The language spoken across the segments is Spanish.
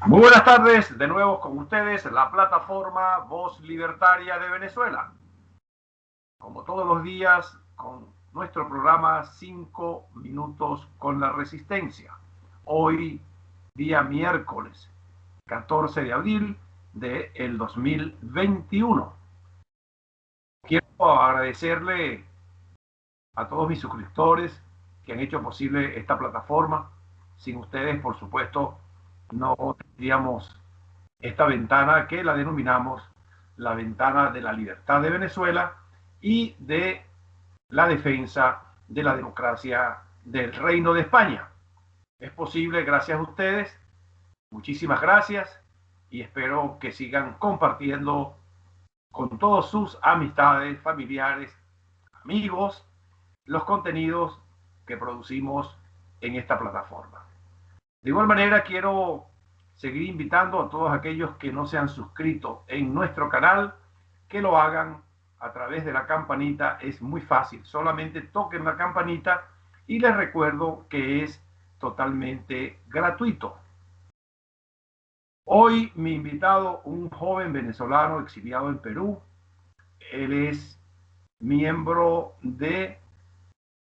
Muy buenas tardes, de nuevo con ustedes, la plataforma Voz Libertaria de Venezuela. Como todos los días, con nuestro programa 5 minutos con la resistencia. Hoy, día miércoles 14 de abril del 2021. Quiero agradecerle a todos mis suscriptores que han hecho posible esta plataforma. Sin ustedes, por supuesto, no tendríamos esta ventana que la denominamos la ventana de la libertad de Venezuela y de la defensa de la democracia del Reino de España. Es posible gracias a ustedes. Muchísimas gracias y espero que sigan compartiendo con todos sus amistades, familiares, amigos, los contenidos que producimos en esta plataforma. De igual manera, quiero seguir invitando a todos aquellos que no se han suscrito en nuestro canal, que lo hagan a través de la campanita. Es muy fácil, solamente toquen la campanita y les recuerdo que es totalmente gratuito. Hoy mi invitado, un joven venezolano exiliado en Perú. Él es miembro de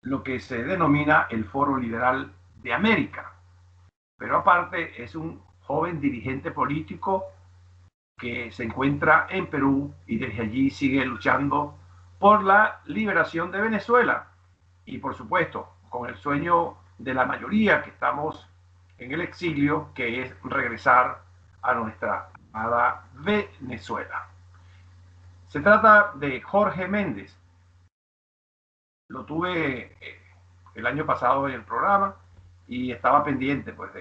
lo que se denomina el Foro Liberal de América, pero aparte es un joven dirigente político que se encuentra en Perú y desde allí sigue luchando por la liberación de Venezuela y por supuesto con el sueño de la mayoría que estamos en el exilio, que es regresar a nuestra amada Venezuela. Se trata de Jorge Méndez. Lo tuve el año pasado en el programa y estaba pendiente pues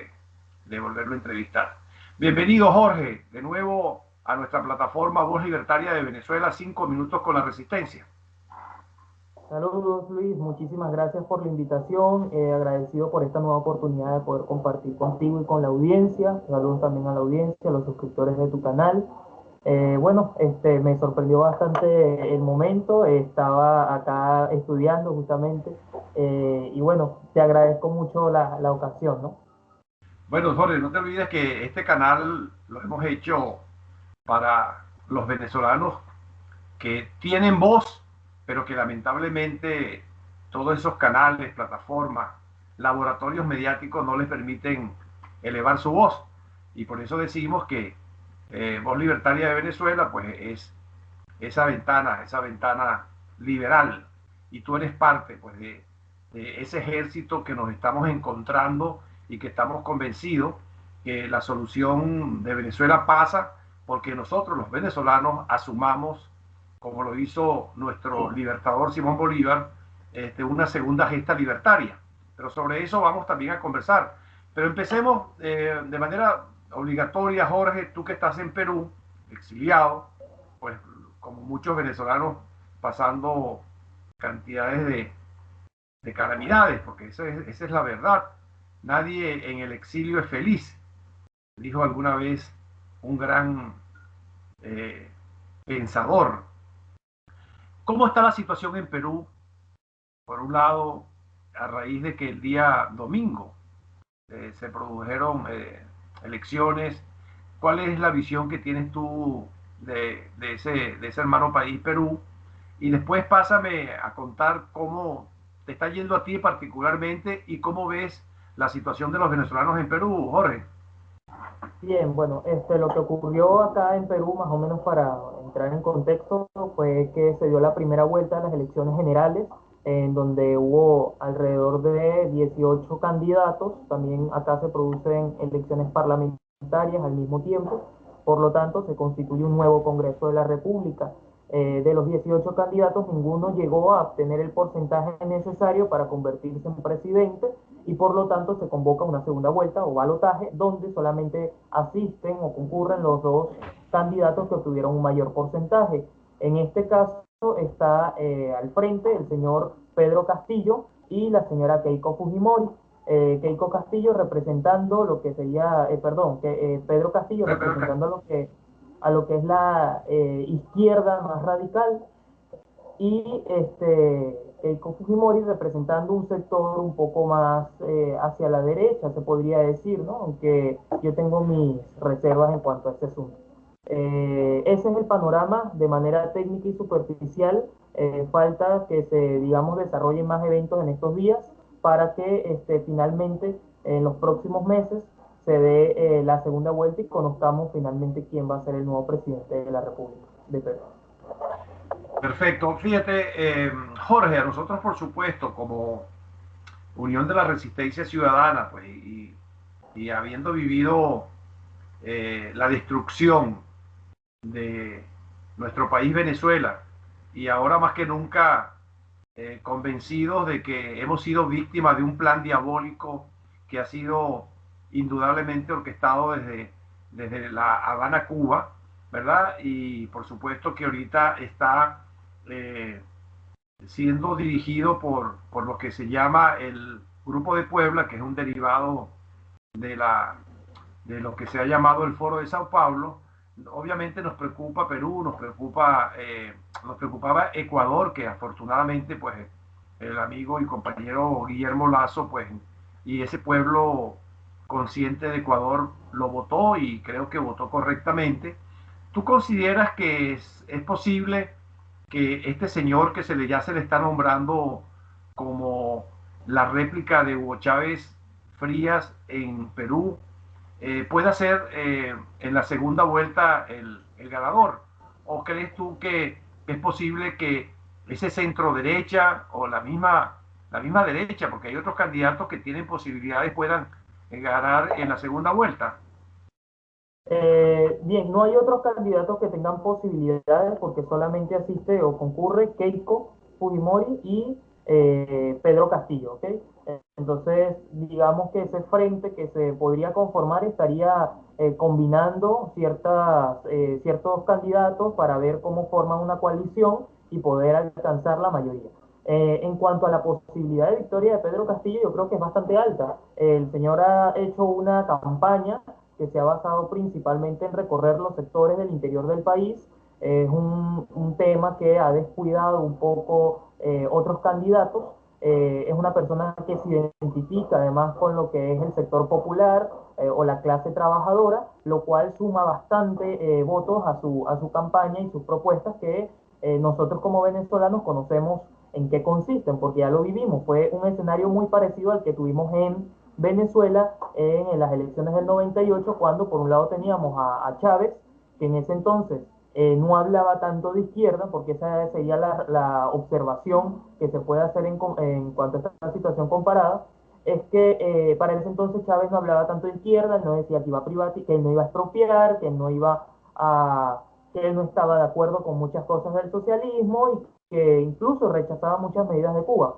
de volverlo a entrevistar. Bienvenido, Jorge, de nuevo a nuestra plataforma Voz Libertaria de Venezuela, 5 minutos con la resistencia. Saludos Luis, muchísimas gracias por la invitación, agradecido por esta nueva oportunidad de poder compartir contigo y con la audiencia. Saludos también a la audiencia, a los suscriptores de tu canal. Me sorprendió bastante el momento, estaba acá estudiando justamente, y bueno, te agradezco mucho la ocasión, ¿no? Bueno, Jorge, no te olvides que este canal lo hemos hecho para los venezolanos que tienen voz, pero que lamentablemente todos esos canales, plataformas, laboratorios mediáticos no les permiten elevar su voz. Y por eso decimos que Voz Libertaria de Venezuela pues es esa ventana liberal. Y tú eres parte pues de ese ejército que nos estamos encontrando y que estamos convencidos que la solución de Venezuela pasa porque nosotros los venezolanos asumamos, como lo hizo nuestro libertador Simón Bolívar, una segunda gesta libertaria. Pero sobre eso vamos también a conversar. Pero empecemos de manera obligatoria, Jorge, tú que estás en Perú, exiliado, pues como muchos venezolanos pasando cantidades de calamidades, porque esa es la verdad. Nadie en el exilio es feliz, dijo alguna vez un gran eh, pensador. ¿Cómo está la situación en Perú? Por un lado, a raíz de que el día domingo se produjeron elecciones. ¿Cuál es la visión que tienes tú de ese hermano país, Perú? Y después pásame a contar cómo te está yendo a ti particularmente y cómo ves la situación de los venezolanos en Perú, Jorge. Bien, bueno, lo que ocurrió acá en Perú, más o menos para entrar en contexto, fue que se dio la primera vuelta de las elecciones generales, en donde hubo alrededor de 18 candidatos. También acá se producen elecciones parlamentarias al mismo tiempo, por lo tanto se constituye un nuevo Congreso de la República. De los 18 candidatos, ninguno llegó a obtener el porcentaje necesario para convertirse en presidente y por lo tanto se convoca una segunda vuelta o balotaje donde solamente asisten o concurren los dos candidatos que obtuvieron un mayor porcentaje. En este caso está al frente el señor Pedro Castillo y la señora Keiko Fujimori. Keiko Castillo representando lo que sería, Pedro Castillo representando a lo que es la izquierda más radical y Keiko Fujimori, representando un sector un poco más hacia la derecha, se podría decir, ¿no? Aunque yo tengo mis reservas en cuanto a este asunto. Ese es el panorama de manera técnica y superficial. Falta que se, digamos, desarrollen más eventos en estos días para que finalmente en los próximos meses se dé la segunda vuelta y conozcamos finalmente quién va a ser el nuevo presidente de la República de Perú. Perfecto. Fíjate, Jorge, a nosotros, por supuesto, como Unión de la Resistencia Ciudadana, pues, y habiendo vivido la destrucción de nuestro país Venezuela, y ahora más que nunca convencidos de que hemos sido víctimas de un plan diabólico que ha sido indudablemente orquestado desde La Habana, Cuba, ¿verdad? Y por supuesto que ahorita está eh, siendo dirigido por lo que se llama el Grupo de Puebla, que es un derivado de, de lo que se ha llamado el Foro de Sao Paulo. Obviamente nos preocupa Perú, nos preocupaba Ecuador, que afortunadamente pues el amigo y compañero Guillermo Lazo pues y ese pueblo consciente de Ecuador lo votó y creo que votó correctamente. ¿Tú consideras que es posible que este señor que ya se le está nombrando como la réplica de Hugo Chávez Frías en Perú pueda ser en la segunda vuelta el ganador? ¿O crees tú que es posible que ese centro derecha o la misma derecha, porque hay otros candidatos que tienen posibilidades, puedan ganar en la segunda vuelta? Bien, no hay otros candidatos que tengan posibilidades porque solamente asiste o concurre Keiko Fujimori y Pedro Castillo, ¿ok? Entonces, digamos que ese frente que se podría conformar estaría combinando ciertos candidatos para ver cómo forman una coalición y poder alcanzar la mayoría. En cuanto a la posibilidad de victoria de Pedro Castillo, yo creo que es bastante alta. El señor ha hecho una campaña que se ha basado principalmente en recorrer los sectores del interior del país. Es un tema que ha descuidado un poco otros candidatos. Es una persona que se identifica además con lo que es el sector popular o la clase trabajadora, lo cual suma bastante votos a su campaña y sus propuestas que nosotros como venezolanos conocemos en qué consisten, porque ya lo vivimos. Fue un escenario muy parecido al que tuvimos en Venezuela en las elecciones del 98, cuando por un lado teníamos a Chávez, que en ese entonces no hablaba tanto de izquierda, porque esa sería la observación que se puede hacer en cuanto a esta situación comparada, es que para ese entonces Chávez no hablaba tanto de izquierda, no decía que iba a privatizar, que él no iba a expropiar, que él no iba a, que él no estaba de acuerdo con muchas cosas del socialismo y que incluso rechazaba muchas medidas de Cuba,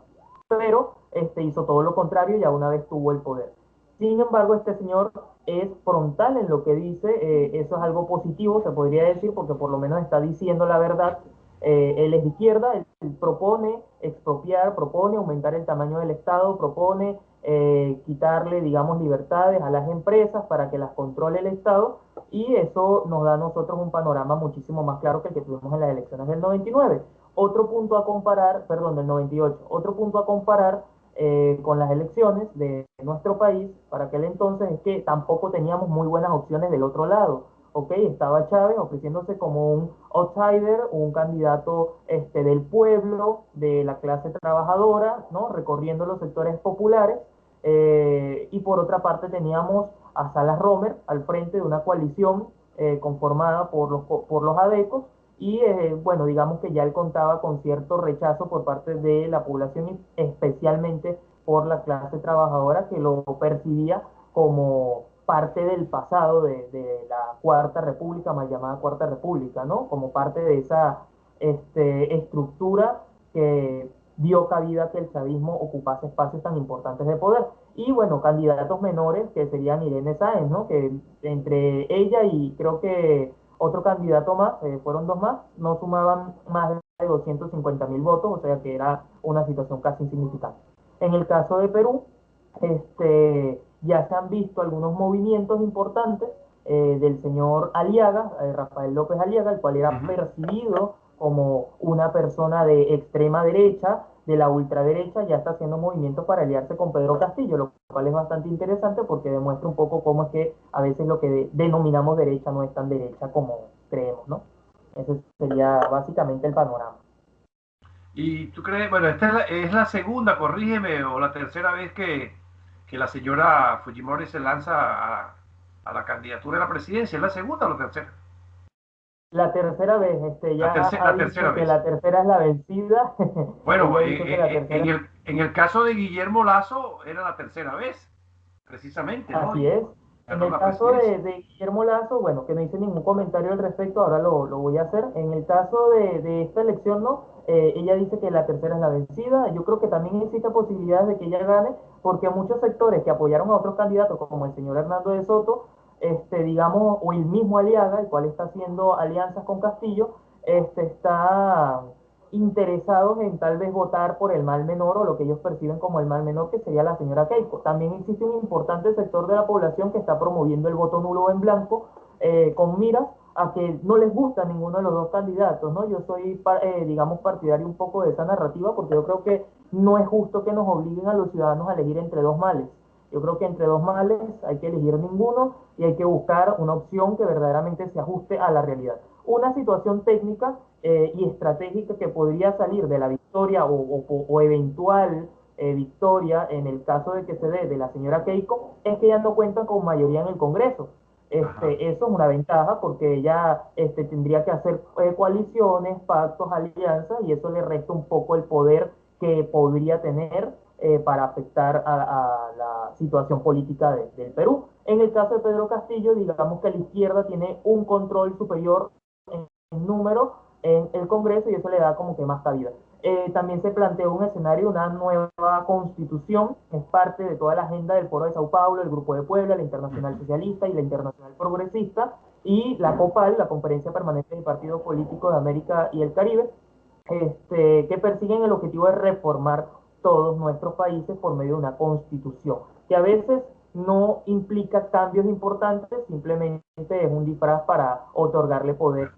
pero hizo todo lo contrario ya una vez tuvo el poder. Sin embargo, este señor es frontal en lo que dice, eso es algo positivo, se podría decir, porque por lo menos está diciendo la verdad. Él es de izquierda, él propone expropiar, propone aumentar el tamaño del Estado, propone quitarle, digamos, libertades a las empresas para que las controle el Estado, y eso nos da a nosotros un panorama muchísimo más claro que el que tuvimos en las elecciones del 99. Otro punto a comparar, perdón, del 98, otro punto a comparar con las elecciones de nuestro país para aquel entonces es que tampoco teníamos muy buenas opciones del otro lado. ¿Ok? Estaba Chávez ofreciéndose como un outsider, un candidato del pueblo, de la clase trabajadora, ¿no? Recorriendo los sectores populares. Y por otra parte teníamos a Salas Romer al frente de una coalición conformada por los ADECOS y bueno, digamos que ya él contaba con cierto rechazo por parte de la población, especialmente por la clase trabajadora que lo percibía como parte del pasado de la Cuarta República, mal llamada Cuarta República, ¿no? Como parte de esa estructura que dio cabida a que el chavismo ocupase espacios tan importantes de poder. Y bueno, candidatos menores que serían Irene Sáenz, ¿no? Que entre ella y creo que otro candidato más, fueron dos más, no sumaban más de 250.000 votos, o sea que era una situación casi insignificante. En el caso de Perú, ya se han visto algunos movimientos importantes del señor Aliaga, Rafael López Aliaga, el cual era Uh -huh. percibido como una persona de extrema derecha, de la ultraderecha ya está haciendo movimientos para aliarse con Pedro Castillo, lo cual es bastante interesante porque demuestra un poco cómo es que a veces lo que denominamos derecha no es tan derecha como creemos, ¿no? Ese sería básicamente el panorama. Y tú crees, bueno, esta es la segunda, corrígeme, o la tercera vez que la señora Fujimori se lanza a la candidatura a la presidencia. ¿Es la segunda o la tercera? La tercera vez, ya ha La tercera dicho que vez. la tercera es la vencida. Bueno, Ella ha dicho que la tercera, en el caso de Guillermo Lazo era la tercera vez, precisamente, ¿no? así Y es. En ganó el la caso presidencia. de Guillermo Lazo, bueno, que no hice ningún comentario al respecto, ahora lo voy a hacer. En el caso de esta elección, ¿no? Ella dice que la tercera es la vencida. Yo creo que también existe posibilidades de que ella gane, porque muchos sectores que apoyaron a otros candidatos, como el señor Hernando de Soto, digamos, o el mismo Aliaga, el cual está haciendo alianzas con Castillo, está interesados en tal vez votar por el mal menor o lo que ellos perciben como el mal menor, que sería la señora Keiko. También existe un importante sector de la población que está promoviendo el voto nulo o en blanco, con miras a que no les gusta ninguno de los dos candidatos, ¿no? Yo soy, digamos, partidario un poco de esa narrativa porque yo creo que no es justo que nos obliguen a los ciudadanos a elegir entre dos males. Yo creo que entre dos males hay que elegir ninguno y hay que buscar una opción que verdaderamente se ajuste a la realidad. Una situación técnica y estratégica que podría salir de la victoria o eventual victoria en el caso de que se dé de la señora Keiko es que ella no cuenta con mayoría en el Congreso. Ajá. Eso es una ventaja porque ella tendría que hacer coaliciones, pactos, alianzas y eso le resta un poco el poder que podría tener para afectar a la situación política del Perú. En el caso de Pedro Castillo, digamos que la izquierda tiene un control superior en número en el Congreso y eso le da como que más cabida. También se planteó un escenario, una nueva constitución, es parte de toda la agenda del Foro de Sao Paulo, el Grupo de Puebla, la Internacional Socialista y la Internacional Progresista, y la COPAL, la Conferencia Permanente de Partidos Políticos de América y el Caribe, que persiguen el objetivo de reformar todos nuestros países por medio de una constitución, que a veces no implica cambios importantes, simplemente es un disfraz para otorgarle poderes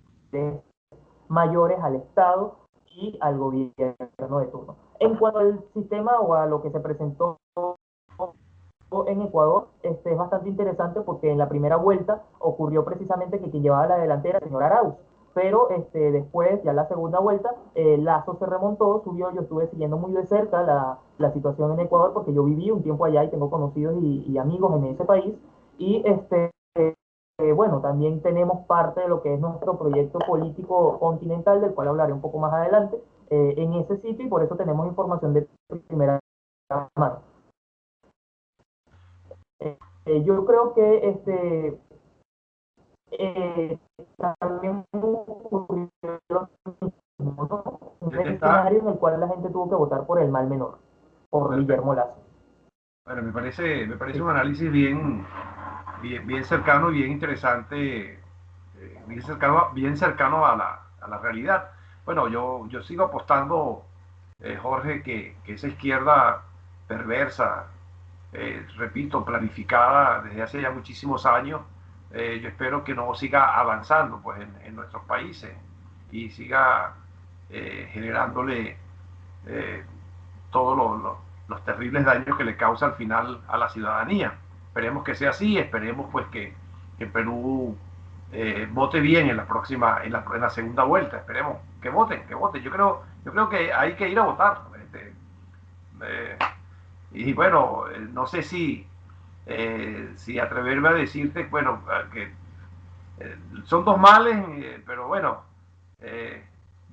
mayores al Estado y al gobierno de turno. En cuanto al sistema o a lo que se presentó en Ecuador, es bastante interesante porque en la primera vuelta ocurrió precisamente que quien llevaba la delantera era el señor Arauz, pero después, ya la segunda vuelta, Lazo se remontó, subió, yo estuve siguiendo muy de cerca la situación en Ecuador porque yo viví un tiempo allá y tengo conocidos y amigos en ese país, y bueno, también tenemos parte de lo que es nuestro proyecto político continental, del cual hablaré un poco más adelante, en ese sitio y por eso tenemos información de primera mano. Yo creo que eh, también ocurrió lo mismo, ¿no? Un Se te está, escenario en el cual la gente tuvo que votar por el mal menor, por perfecto. Guillermo Lazo. Bueno, me parece Sí. un análisis bien cercano y bien interesante, bien cercano a la realidad. Bueno, yo sigo apostando, Jorge, que esa izquierda perversa, repito, planificada desde hace ya muchísimos años, yo espero que no siga avanzando pues, en nuestros países y siga generándole eh, todos los terribles daños que le causa al final a la ciudadanía. Esperemos que sea así, esperemos pues que Perú vote bien en la próxima, en la segunda vuelta, esperemos que voten, que voten. Yo creo que hay que ir a votar. Eh, y bueno, no sé si atreverme a decirte, bueno, que son dos males, pero bueno, eh,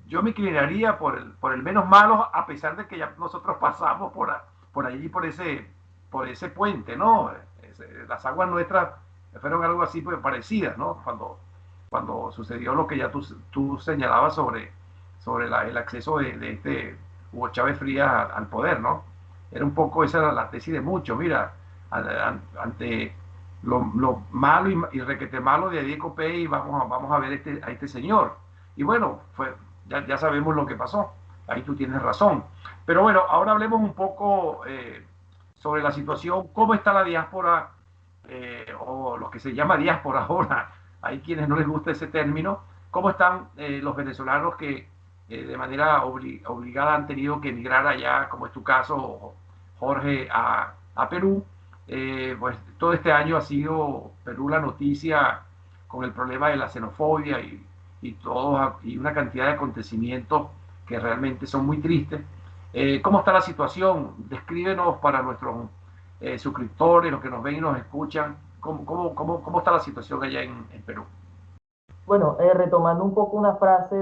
yo me inclinaría por el menos malo, a pesar de que ya nosotros pasamos por allí, por ese puente, ¿no? Las aguas nuestras fueron algo así pues, parecidas, ¿no? Cuando sucedió lo que ya tú señalabas sobre el acceso de este Hugo Chávez Frías al poder, ¿no? Era un poco esa la tesis de muchos, mira, ante lo malo y requete malo de Eddie Copé y vamos a ver a este señor. Y bueno, ya sabemos lo que pasó. Ahí tú tienes razón. Pero bueno, ahora hablemos un poco sobre la situación, cómo está la diáspora, o lo que se llama diáspora ahora. Hay quienes no les gusta ese término. ¿Cómo están los venezolanos de manera obligada han tenido que emigrar allá, como es tu caso, Jorge, a Perú. Pues todo este año ha sido Perú la noticia con el problema de la xenofobia y una cantidad de acontecimientos que realmente son muy tristes. ¿Cómo está la situación? Descríbenos para nuestros suscriptores, los que nos ven y nos escuchan, cómo está la situación allá en Perú. Bueno, retomando un poco una frase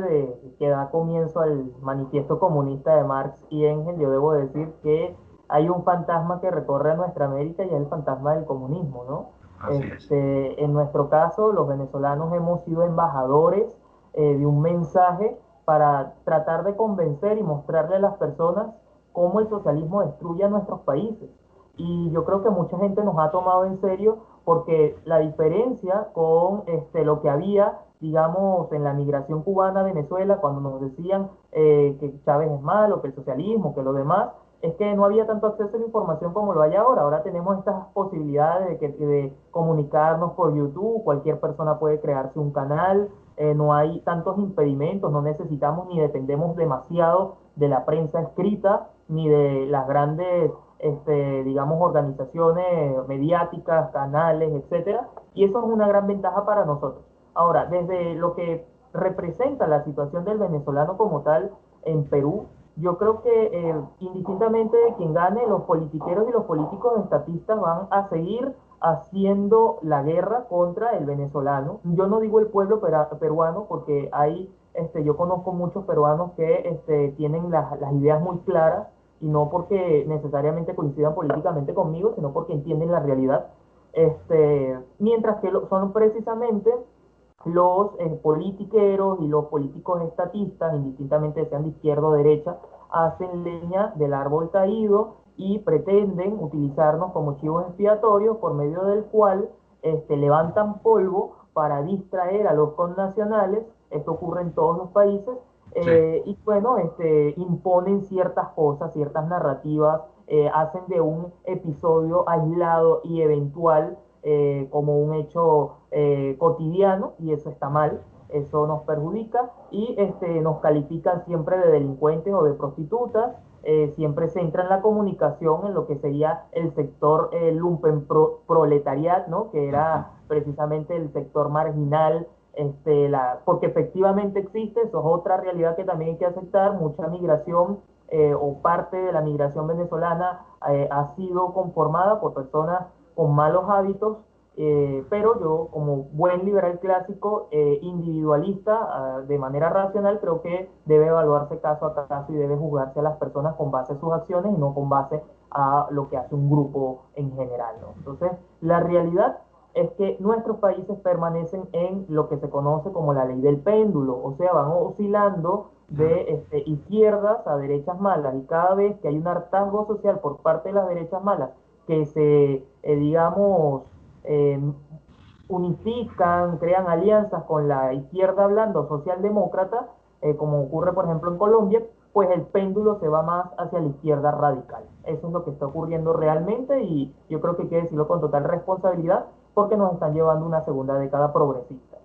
que da comienzo al manifiesto comunista de Marx y Engels, yo debo decir que hay un fantasma que recorre a nuestra América y es el fantasma del comunismo, ¿no? Así es. En nuestro caso, los venezolanos hemos sido embajadores de un mensaje para tratar de convencer y mostrarle a las personas cómo el socialismo destruye a nuestros países. Y yo creo que mucha gente nos ha tomado en serio porque la diferencia con lo que había, digamos, en la migración cubana a Venezuela, cuando nos decían que Chávez es malo, que el socialismo, que lo demás, es que no había tanto acceso a la información como lo hay ahora. Ahora tenemos estas posibilidades de comunicarnos por YouTube, cualquier persona puede crearse un canal, no hay tantos impedimentos, no necesitamos ni dependemos demasiado de la prensa escrita, ni de las grandes digamos, organizaciones mediáticas, canales, etcétera, y eso es una gran ventaja para nosotros. Ahora, desde lo que representa la situación del venezolano como tal en Perú, yo creo que indistintamente de quien gane, los politiqueros y los políticos estatistas van a seguir haciendo la guerra contra el venezolano. Yo no digo el pueblo peruano porque hay, yo conozco muchos peruanos que tienen las ideas muy claras y no porque necesariamente coincidan políticamente conmigo, sino porque entienden la realidad. Mientras que son precisamente los politiqueros y los políticos estatistas, indistintamente sean de izquierda o derecha, hacen leña del árbol caído y pretenden utilizarnos como chivos expiatorios por medio del cual levantan polvo para distraer a los connacionales. Esto ocurre en todos los países. Sí. Y bueno, imponen ciertas cosas, ciertas narrativas, hacen de un episodio aislado y eventual como un hecho cotidiano, y eso está mal, eso nos perjudica y nos califican siempre de delincuentes o de prostitutas, siempre se entra en la comunicación en lo que sería el sector lumpenproletariat, ¿no? Que era precisamente el sector marginal, porque efectivamente existe, eso es otra realidad que también hay que aceptar, mucha migración o parte de la migración venezolana ha sido conformada por personas con malos hábitos, pero yo como buen liberal clásico, individualista, de manera racional, creo que debe evaluarse caso a caso y debe juzgarse a las personas con base a sus acciones y no con base a lo que hace un grupo en general, ¿no? Entonces, la realidad es que nuestros países permanecen en lo que se conoce como la ley del péndulo, o sea, van oscilando de izquierdas a derechas malas, y cada vez que hay un hartazgo social por parte de las derechas malas que se, digamos, eh, unifican, crean alianzas con la izquierda blanda o socialdemócrata, como ocurre por ejemplo en Colombia, pues el péndulo se va más hacia la izquierda radical. Eso es lo que está ocurriendo realmente y yo creo que hay que decirlo con total responsabilidad porque nos están llevando una segunda década progresista.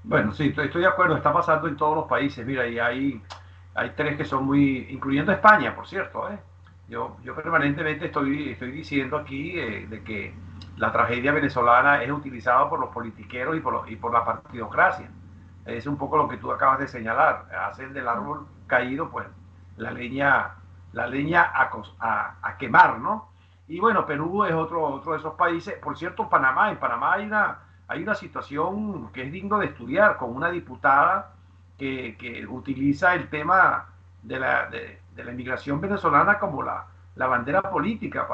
Bueno, sí, estoy de acuerdo, está pasando en todos los países. Mira, y hay tres que son muy, incluyendo España, por cierto, ¿eh? Yo permanentemente estoy diciendo aquí de que la tragedia venezolana es utilizada por los politiqueros y por la partidocracia. Es un poco lo que tú acabas de señalar. Hacen del árbol caído, pues, la leña, la leña a quemar, ¿no? Y bueno, Perú es otro de esos países. Por cierto, en Panamá hay una situación que es digno de estudiar con una diputada que utiliza el tema de la inmigración venezolana como la bandera política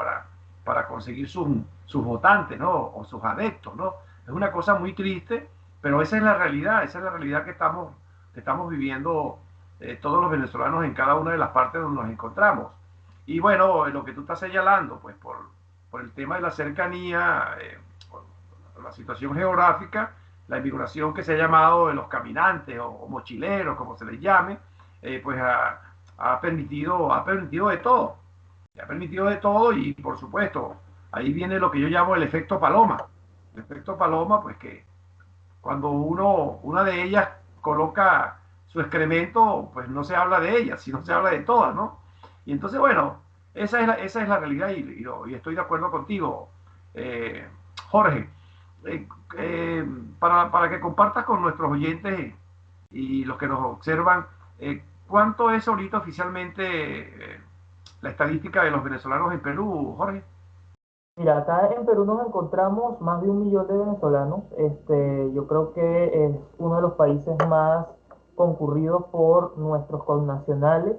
para conseguir sus votantes, ¿no? O sus adeptos, ¿no? Es una cosa muy triste, pero esa es la realidad que estamos viviendo todos los venezolanos en cada una de las partes donde nos encontramos. Y bueno, lo que tú estás señalando, pues por el tema de la cercanía, por la situación geográfica, la inmigración que se ha llamado de los caminantes o mochileros, como se les llame, pues ha permitido de todo. Ha permitido de todo y por supuesto, ahí viene lo que yo llamo el efecto paloma. El efecto paloma, pues que cuando una de ellas coloca su excremento, pues no se habla de ella, sino se habla de todas, ¿no? Y entonces, bueno, esa es la realidad y estoy de acuerdo contigo, eh, Jorge. Eh, eh, para que compartas con nuestros oyentes y los que nos observan, ¿cuánto es ahorita oficialmente la estadística de los venezolanos en Perú, Jorge? Mira, acá en Perú nos encontramos más de 1 millón de venezolanos. Yo creo que es uno de los países más concurridos por nuestros connacionales,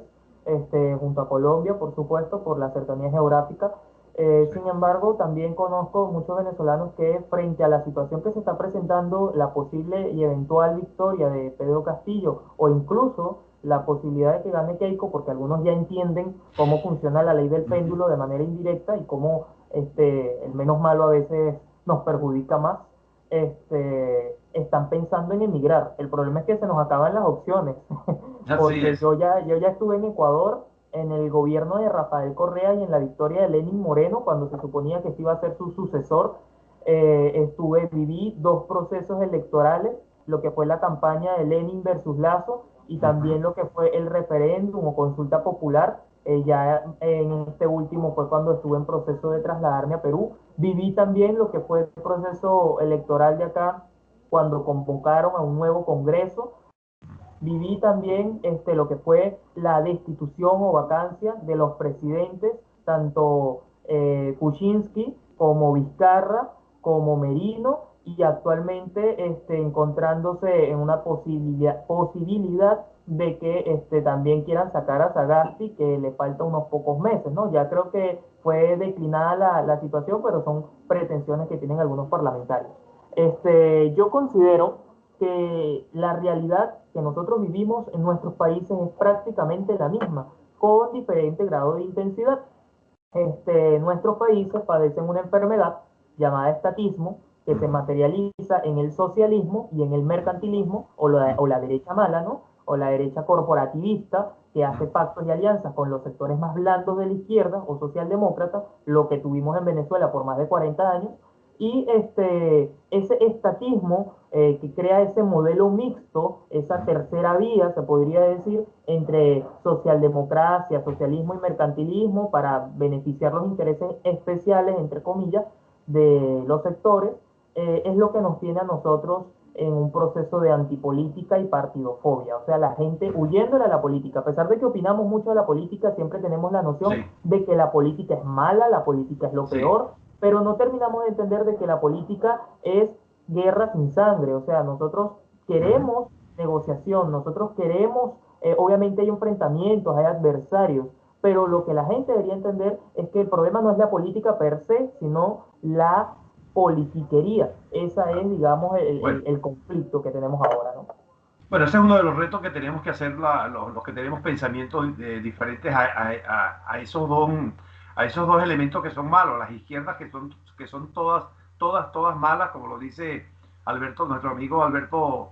junto a Colombia, por supuesto, por la cercanía geográfica. Sí. Sin embargo, también conozco muchos venezolanos que frente a la situación que se está presentando, la posible y eventual victoria de Pedro Castillo o incluso la posibilidad de que gane Keiko, porque algunos ya entienden cómo funciona la ley del Uh -huh. péndulo de manera indirecta y cómo el menos malo a veces nos perjudica más, están pensando en emigrar. El problema es que se nos acaban las opciones, Así porque es. yo ya estuve en Ecuador en el gobierno de Rafael Correa y en la victoria de Lenín Moreno, cuando se suponía que este iba a ser su sucesor. Viví 2 procesos electorales, lo que fue la campaña de Lenin versus Lazo y Uh -huh. también lo que fue el referéndum o consulta popular. En este último fue cuando estuve en proceso de trasladarme a Perú. Viví también lo que fue el proceso electoral de acá, cuando convocaron a un nuevo Congreso. Viví también lo que fue la destitución o vacancia de los presidentes, tanto Kuczynski como Vizcarra, como Merino, y actualmente encontrándose en una posibilidad de que también quieran sacar a Sagasti, que le falta unos pocos meses, ¿no? Ya creo que fue declinada la situación, pero son pretensiones que tienen algunos parlamentarios. Yo considero que la realidad que nosotros vivimos en nuestros países es prácticamente la misma, con diferente grado de intensidad. Nuestros países padecen una enfermedad llamada estatismo, Uh que se -huh. materializa en el socialismo y en el mercantilismo, o la derecha mala, ¿no? O la derecha corporativista, que hace pactos y alianzas con los sectores más blandos de la izquierda o socialdemócrata, lo que tuvimos en Venezuela por más de 40 años, y ese estatismo que crea ese modelo mixto, esa tercera vía, se podría decir, entre socialdemocracia, socialismo y mercantilismo para beneficiar los intereses especiales, entre comillas, de los sectores, es lo que nos tiene a nosotros en un proceso de antipolítica y partidofobia. O sea, la gente huyéndole a la política. A pesar de que opinamos mucho de la política, siempre tenemos la noción Sí, de que la política es mala, la política es lo sí. peor, pero no terminamos de entender de que la política es guerra sin sangre. O sea, nosotros Uh -huh. queremos negociación, nosotros queremos, obviamente hay enfrentamientos, hay adversarios, pero lo que la gente debería entender es que el problema no es la política per se, sino la politiquería. Esa es, digamos, Bueno, el conflicto que tenemos ahora, ¿no? bueno, ese es uno de los retos que tenemos que hacer los que tenemos pensamientos diferentes a a esos dos elementos que son malos, las izquierdas que son todas malas, como lo dice Alberto, nuestro amigo Alberto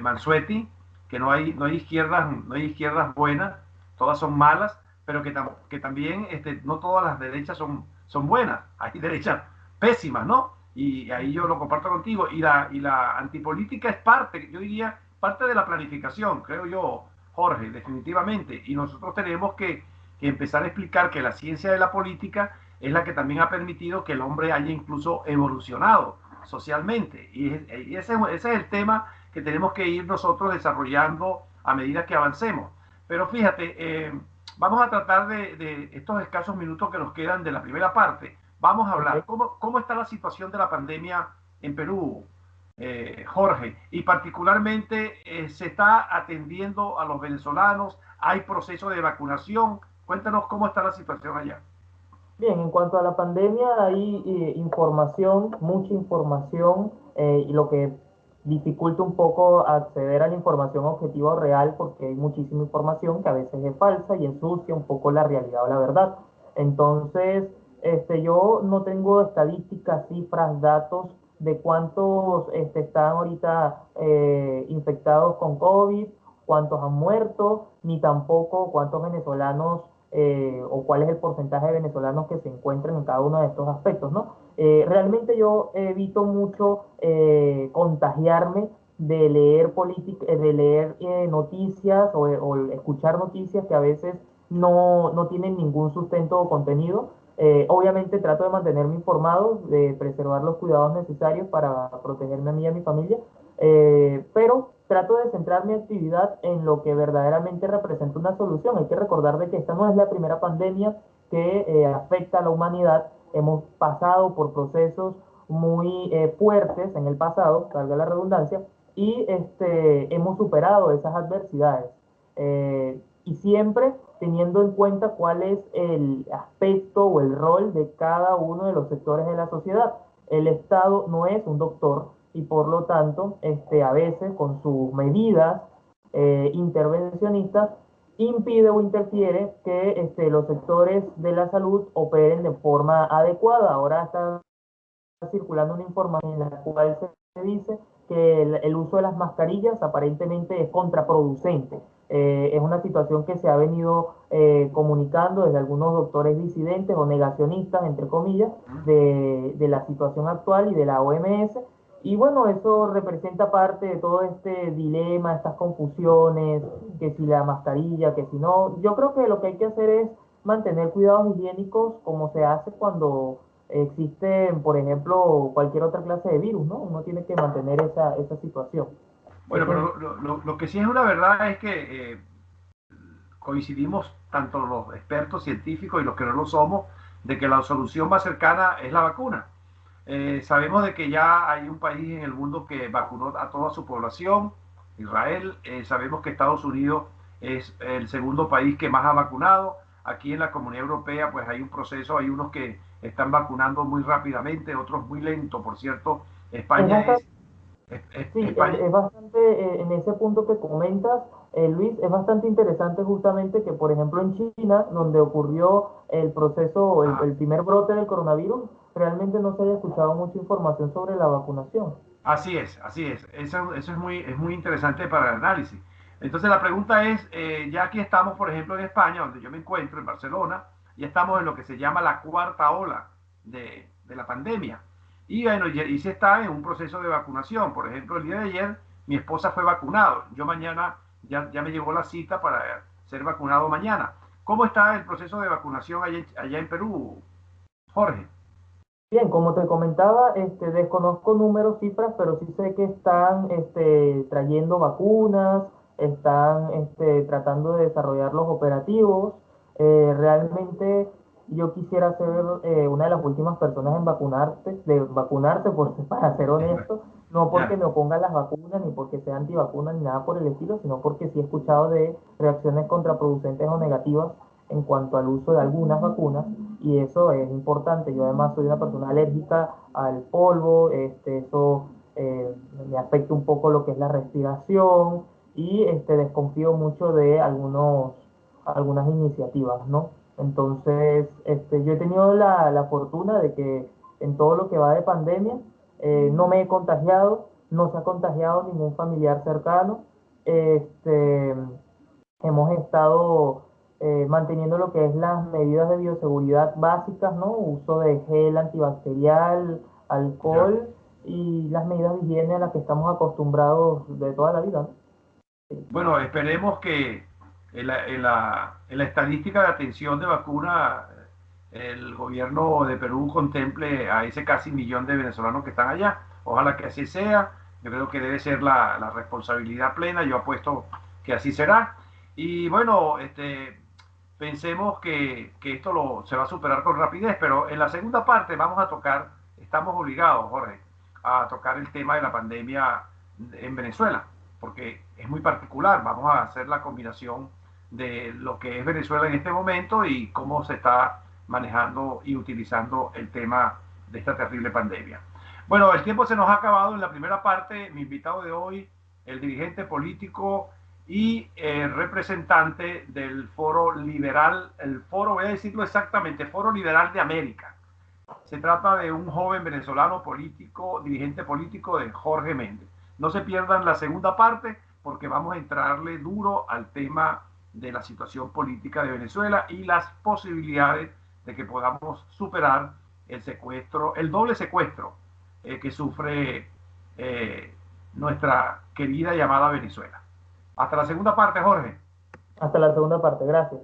Mansueti, que no hay izquierdas buenas, todas son malas, pero que también no todas las derechas son buenas, hay derechas pésimas, ¿no? Y ahí yo lo comparto contigo. Y la antipolítica es parte, yo diría, parte de la planificación, creo yo, Jorge, definitivamente. Y nosotros tenemos que empezar a explicar que la ciencia de la política es la que también ha permitido que el hombre haya incluso evolucionado socialmente. Y ese es el tema que tenemos que ir nosotros desarrollando a medida que avancemos. Pero fíjate, vamos a tratar de estos escasos minutos que nos quedan de la primera parte. Vamos a hablar, Okay. ¿cómo está la situación de la pandemia en Perú, Jorge? Y particularmente, ¿se está atendiendo a los venezolanos? ¿Hay proceso de vacunación? Cuéntanos cómo está la situación allá. Bien, en cuanto a la pandemia, hay información, mucha información, y lo que dificulta un poco acceder a la información objetiva o real, porque hay muchísima información que a veces es falsa y ensucia un poco la realidad o la verdad. Entonces, yo no tengo estadísticas, cifras, datos de cuántos están ahorita infectados con COVID, cuántos han muerto, ni tampoco cuántos venezolanos o cuál es el porcentaje de venezolanos que se encuentran en cada uno de estos aspectos, ¿no? Realmente yo evito mucho contagiarme de leer de leer noticias o escuchar noticias que a veces no tienen ningún sustento o contenido. Obviamente trato de mantenerme informado, de preservar los cuidados necesarios para protegerme a mí y a mi familia, pero trato de centrar mi actividad en lo que verdaderamente representa una solución. Hay que recordar de que esta no es la primera pandemia que afecta a la humanidad. Hemos pasado por procesos muy fuertes en el pasado, valga la redundancia, y hemos superado esas adversidades. Y siempre teniendo en cuenta cuál es el aspecto o el rol de cada uno de los sectores de la sociedad. El Estado no es un doctor y por lo tanto, a veces con sus medidas intervencionistas, impide o interfiere que los sectores de la salud operen de forma adecuada. Ahora está circulando una información en la cual se dice que el uso de las mascarillas aparentemente es contraproducente. Es una situación que se ha venido comunicando desde algunos doctores disidentes o negacionistas, entre comillas, de la situación actual y de la OMS. Y bueno, eso representa parte de todo este dilema, estas confusiones, que si la mascarilla, que si no. Yo creo que lo que hay que hacer es mantener cuidados higiénicos como se hace cuando existen, por ejemplo, cualquier otra clase de virus, ¿no? Uno tiene que mantener esa situación. Bueno, Ese es, pero lo que sí es una verdad es que coincidimos tanto los expertos científicos y los que no lo somos, de que la solución más cercana es la vacuna. Sabemos de que ya hay un país en el mundo que vacunó a toda su población, Israel. Sabemos que Estados Unidos es el segundo país que más ha vacunado. Aquí en la Comunidad Europea pues hay un proceso, hay unos que están vacunando muy rápidamente, otros muy lento. Por cierto, es España bastante, es, sí, España, es bastante, en ese punto que comentas, Luis, es bastante interesante justamente que, por ejemplo, en China, donde ocurrió el proceso, ah, el primer brote del coronavirus, realmente no se haya escuchado mucha información sobre la vacunación. así es, así es. Eso es muy interesante para el análisis. Entonces la pregunta es, ya aquí estamos, por ejemplo, en España, donde yo me encuentro, en Barcelona, ya estamos en lo que se llama la cuarta ola de la pandemia. Y bueno, y se está en un proceso de vacunación. Por ejemplo, el día de ayer mi esposa fue vacunado. Yo mañana ya me llegó la cita para ser vacunado mañana. ¿Cómo está el proceso de vacunación allá en Perú, Jorge? Bien, como te comentaba, desconozco números, cifras, pero sí sé que están trayendo vacunas, están tratando de desarrollar los operativos. Realmente yo quisiera ser una de las últimas personas en vacunarse, para ser honesto, no porque Ya. me oponga a las vacunas, ni porque sea antivacuna, ni nada por el estilo, sino porque sí he escuchado de reacciones contraproducentes o negativas en cuanto al uso de algunas vacunas y eso es importante. Yo además soy una persona alérgica al polvo, eso me afecta un poco lo que es la respiración y desconfío mucho de algunas iniciativas, ¿no? Entonces, yo he tenido la fortuna de que en todo lo que va de pandemia no me he contagiado, no se ha contagiado ningún familiar cercano. Este, hemos estado manteniendo lo que es las medidas de bioseguridad básicas, ¿no? Uso de gel antibacterial, Ya. alcohol y las medidas de higiene a las que estamos acostumbrados de toda la vida, ¿no? Bueno, esperemos que en la estadística de atención de vacuna el gobierno de Perú contemple a ese casi millón de venezolanos que están allá. Ojalá que así sea. Yo creo que debe ser la responsabilidad plena. Yo apuesto que así será. Y bueno, pensemos que esto se va a superar con rapidez, pero en la segunda parte vamos a tocar, estamos obligados, Jorge, a tocar el tema de la pandemia en Venezuela, porque es muy particular. Vamos a hacer la combinación de lo que es Venezuela en este momento y cómo se está manejando y utilizando el tema de esta terrible pandemia. Bueno, el tiempo se nos ha acabado en la primera parte. Mi invitado de hoy, el dirigente político y representante del Foro Liberal, el Foro, voy a decirlo exactamente, Foro Liberal de América. Se trata de un joven venezolano político, dirigente político de Jorge Méndez. No se pierdan la segunda parte porque vamos a entrarle duro al tema de la situación política de Venezuela y las posibilidades de que podamos superar el secuestro, el doble secuestro que sufre nuestra querida llamada Venezuela. Hasta la segunda parte, Jorge. Hasta la segunda parte, gracias.